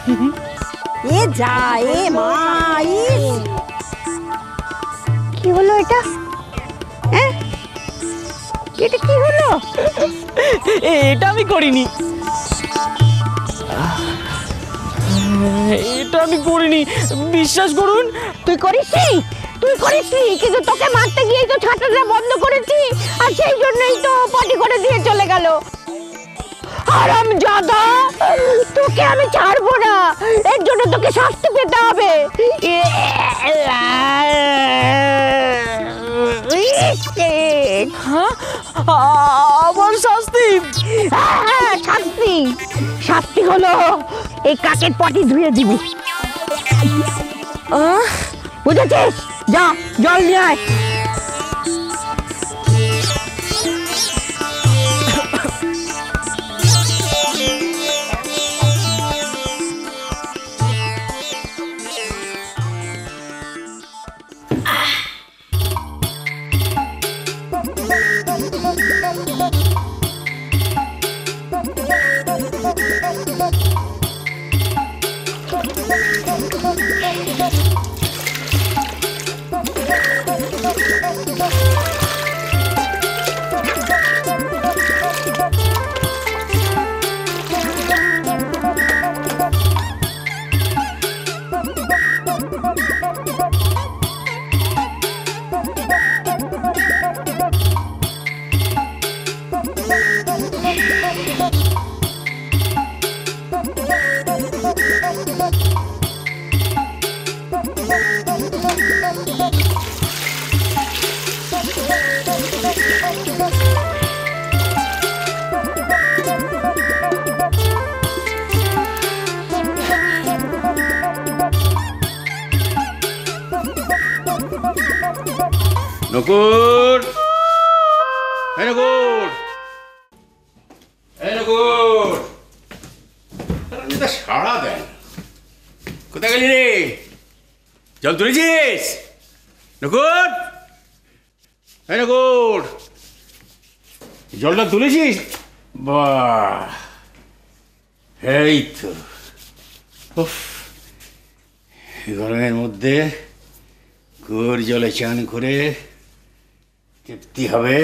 এ যা এ মা, কি হলো এটা? এটা কি হলো? এটা আমি করিনি, এটা আমি করিনি, বিশ্বাস করুন। তুই করিসনি? তুই করিসনি, কিন্তু তোকে মারতে গিয়ে তো ছাতাটা বন্ধ করেছি, আর সেই জন্যই তো পটি করে দিয়ে চলে গেল। হারামজাদা, তোকে আমি ছাড়বো না, এর জন্য তোকে শাস্তি পেতে হবে। আমার শাস্তি? হ্যাঁ, শাস্তি। শাস্তি হলো এই কাকের পটি ধুয়ে দিবি, বুঝেছিস? যা জল নিয়ে আয়। নকুর, এই নকুর, এই নকুর, সাড়া দেন। কোথায় গেলি রে? জল তুলেছিস? নকুর, এই নকুর, জলটা তুলেছিস? বাহ, এই তো। গরমের মধ্যে কুয়োর জলে চান করে তৃপ্তি হবে।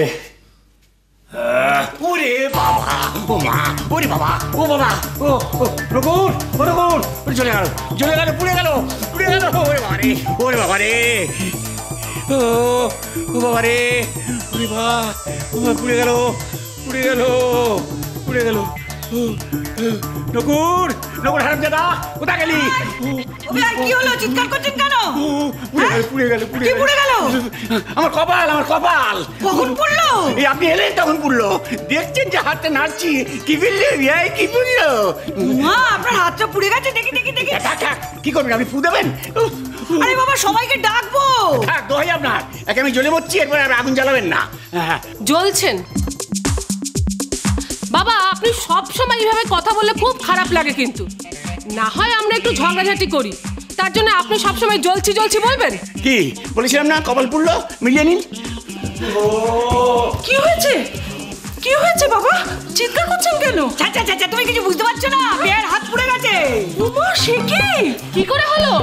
ওরে বাবা, ও মা, ওরে বাবা, ও বাবা, ও নকুর, ও নকুর, চলে গেল, চলে গেল, পুড়ে গেল, পুড়ে গেল। ওরে বাবা রে, ওরে বাবা রে, ও বাবা রে, ওরে বাবা, পুড়ে গেল, পুড়ে গেল, পুড়ে গেল। নকুর, নকুর হারামজাদা, কোথায় গেলি? কি হলো? চিৎকার করছেন কেন? পুড়ে গেল, পুড়ে গেল, পুড়ে গেল। আমার কপাল, আমার কপাল। কখন পড়লো? এই আপনি এলেন তখন পুড়লো। দেখছেন যে হাতে নাড়ছি, কি বললে? কি পুড়লো? মা, আপনার হাতটা পুড়ে গেছে। দেখি দেখি দেখি। কি করবেন আপনি? ফু দেবেন? আরে বাবা, সবাইকে ডাকবো। দোহাই আপনার, একে আমি জ্বলে মরছি, এরপরে আর আগুন জ্বালাবেন না। জ্বলছেন বাবা? আপনি সব সময় এইভাবে কথা বললে খুব খারাপ লাগে, কিন্তু না হয় আমরা একটু ঝগড়াঝাটি করি, তার জন্য আপনি সব সময় জ্বলছি জ্বলছি বলবেন? কি বলেছিলাম না, কপাল পুড়লো, মিলিয়ে নিন। কি হয়েছে? কি হয়েছে বাবা? চিৎকার করছেন কেন? তুমি কিছু বুঝতে পারছো না? পেয়ার হাত পুড়ে গেছে। ওমা, সে কি করে হলো?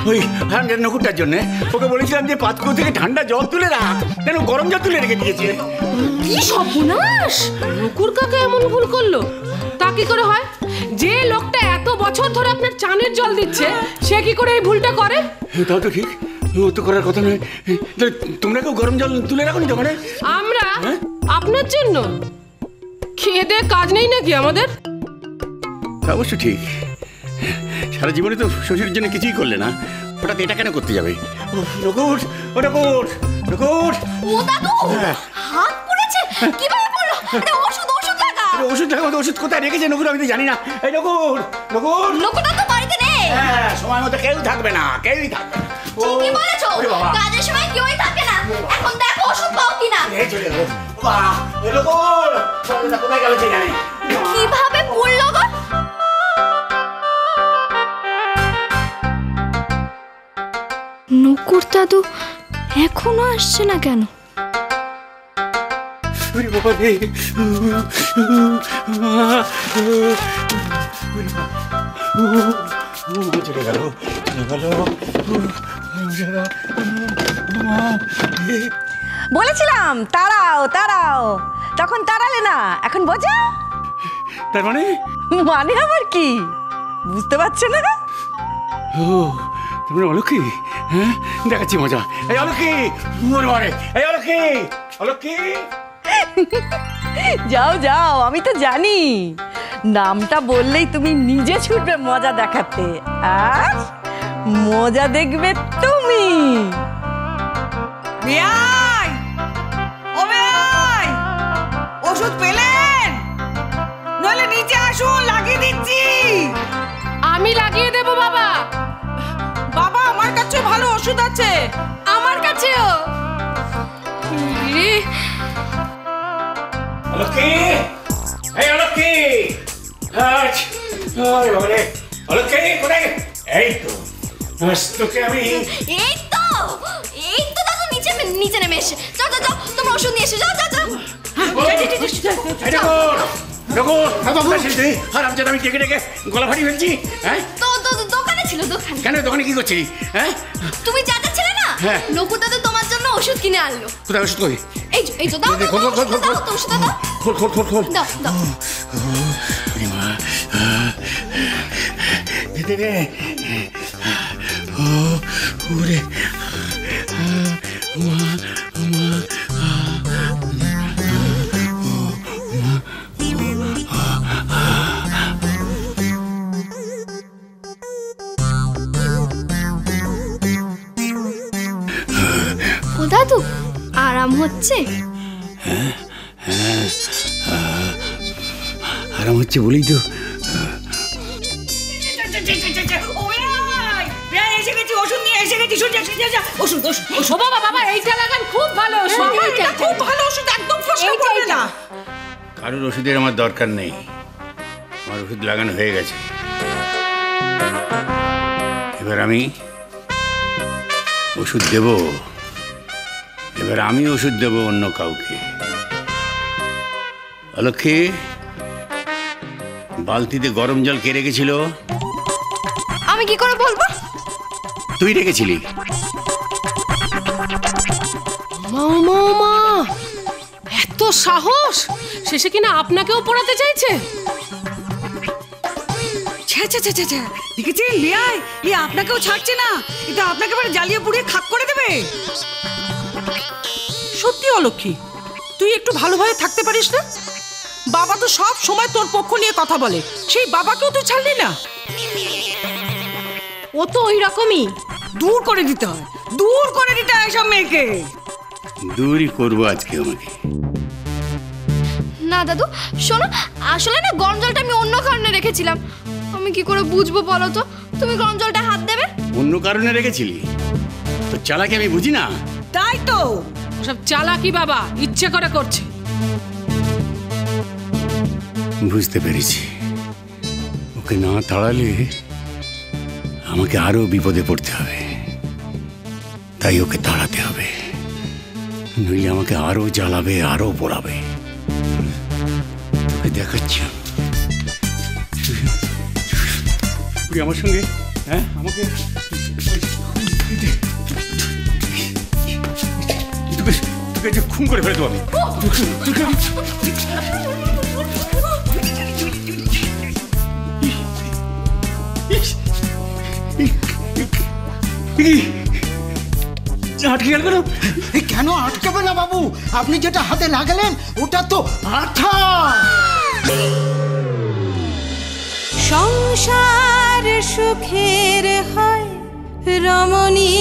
ওই হান্ড্রেড নকুরটার জন্য ওকে বলেছিলাম যে পাতকুয়ো থেকে ঠান্ডা জল তুলে রাখ, কেন গরম জল তুলে রেখে দিয়েছে। কি সর্বনাশ! নকুর কাকা এমন ভুল করলো? তা কি করে হয়? যে লোকটা এত বছর ধরে আপনার চানের জল দিচ্ছে, সে কি করে এই ভুলটা করে? তাও তো ঠিক, ও তো করার কথা নয়। তোমরা কেউ গরম জল তুলে রাখোনি তো? মানে আমরা আপনার জন্য খেয়ে দিয়ে কাজ নেই নাকি আমাদের? অবশ্য ঠিক, সারা জীবনে তো শ্বশুরের জন্য কিছুই করলে না, হঠাৎ এটা কেন করতে যাবে? নকুর, ও নকুর, নকুর। ও দাদু, হাত পুড়েছে, কিভাবে পড়লো? ওষুধ, ওষুধ লাগা। ওষুধ লাগা? ওষুধ কোথায় রেখেছে নকুর আমি তো জানি না। এই নকুর, নকুর। লোকটা তো বাড়িতে নেই। হ্যাঁ, সময় মতো কেউ থাকবে না, কেউই থাকবে না। ঠিকই বলেছো, কাজের সময় কেউই থাকে না। এখন দেখো ওষুধ পাও কিনা। চলে গেল। বাহ, এই নকুর, কোথায় গেল সে জানি। কিভাবে পড়লো গো? নকুর দাদু এখনো আসছে না কেন? ওরে বাবা রে চলে গেল বলেছিলাম তাড়াও তাড়াও, তখন তাড়ালে না, এখন বোঝা। তার মানে মানে আবার কি বুঝতে পারছো না? ও তোমরা অলক্ষী, হ্যাঁ দেখাচ্ছি মজা। এই অলক্ষী, ওরে বাবা রে, এই অলক্ষী, অলক্ষী। যাও যাও, আমি তো জানি নামটা বললেই তুমি নিজে ছুটবে মজা দেখাতে, আর মজা দেখবে তুমি। বেয়াই, ও বেয়াই, ওষুধ পেলেন? নইলে নিচে আসুন, লাগিয়ে দিচ্ছি। আমি লাগিয়ে দেব বাবা। বাবা আমার কাছে ভালো ওষুধ আছে। আমার কাছেও। রে অলক্ষী, এই অলক্ষী, আজ ওরে বাবা রে, অলক্ষী কোথায়? এই তো আজ তোকে আমি এই তো দাদু নিচে নেমে এসে যাও যাও যাও, তোমরা ওষুধ নিয়ে এসে যাও যাও যাও। আমি ডেকে ডেকে গলা ফাটিয়ে ফেলছি। হ্যাঁ তো দোকানে ছিল, দোকানে। কেন দোকানে কি করছিলি? হ্যাঁ তুমি যাচ্ছিলে না? হ্যাঁ। নকুর দাদু তোমার জন্য ওষুধ কিনে আনলো। কোথায় ওষুধ করি? এই তো দাও দাও, খোল, খোল, খোল, খোল, দাও তো ওষুধ দাও। খোল খোল খোল খোল। দাও দাও। দে দে ও ওরে ও দাদু আরাম হচ্ছে? আরাম হচ্ছে বলেই তো। ও বেয়াই, বেয়াই এসে গেছি, ওষুধ নিয়ে এসে গেছি। শুন যা, ওষুধ ওষুধ ওষুধ। ও বাবা বাবা, এইটা লাগান, খুব ভালো ওষুধ। বাবা, এটা খুব ভালো ওষুধ, একদম ফসকা করবে না। কারোর ওষুধের আমার দরকার নেই, আমার ওষুধ লাগানো হয়ে গেছে। এবার আমি ওষুধ দেব, এবার আমি ওষুধ দেব অন্য কাউকে। অলক্ষী, বালতিতে গরম জল কে রেখেছিল? আমি কি করে বলবো? তুই রেখেছিলি। মামা, এত সাহস! শেষে কিনা আপনাকেও পড়াতে চাইছে। দেখেছেন বেয়াই, এ আপনাকেও ছাড়ছে না, এটা আপনাকে এবার জ্বালিয়ে পুড়িয়ে খাক করে দেবে। সত্যি অলক্ষী, তুই একটু ভালোভাবে থাকতে পারিস না? বাবা তো সব সময় তোর পক্ষ নিয়ে কথা বলে, সেই বাবাকেও তুই ছাড়লি না। ও তো ওই রকমই। দূর করে দিতে হয়, দূর করে দিতে হয় সব মেয়েকে। দূরই করবো আজকে আমাকে। না দাদু শোনো, আসলে না গরম জলটা আমি অন্য কারণে রেখেছিলাম। আমি কি করে বুঝবো বলো তো? তুমি গরম জলটা হাত দেবে। অন্য কারণে রেখেছিলি? তো চালাকি আমি বুঝি না? তাই তো, সব চালাকি বাবা, ইচ্ছে করে করছে। বুঝতে পেরেছি, ওকে না তাড়ালে আমাকে আরো বিপদে পড়তে হবে, তাই ওকে তাড়াতে হবে, নইলে আমাকে আরো জ্বালাবে, আরো পোড়াবে। তোকে দেখাচ্ছি তুই আমার সঙ্গে, হ্যাঁ আমাকে তোকে খুন করে ফেলে দেবো আমি। আটকে গেল কেন? কেন আটকাবে না বাবু? আপনি যেটা হাতে লাগালেন ওটা তো আঠা। সংসার সুখের হয় রমণী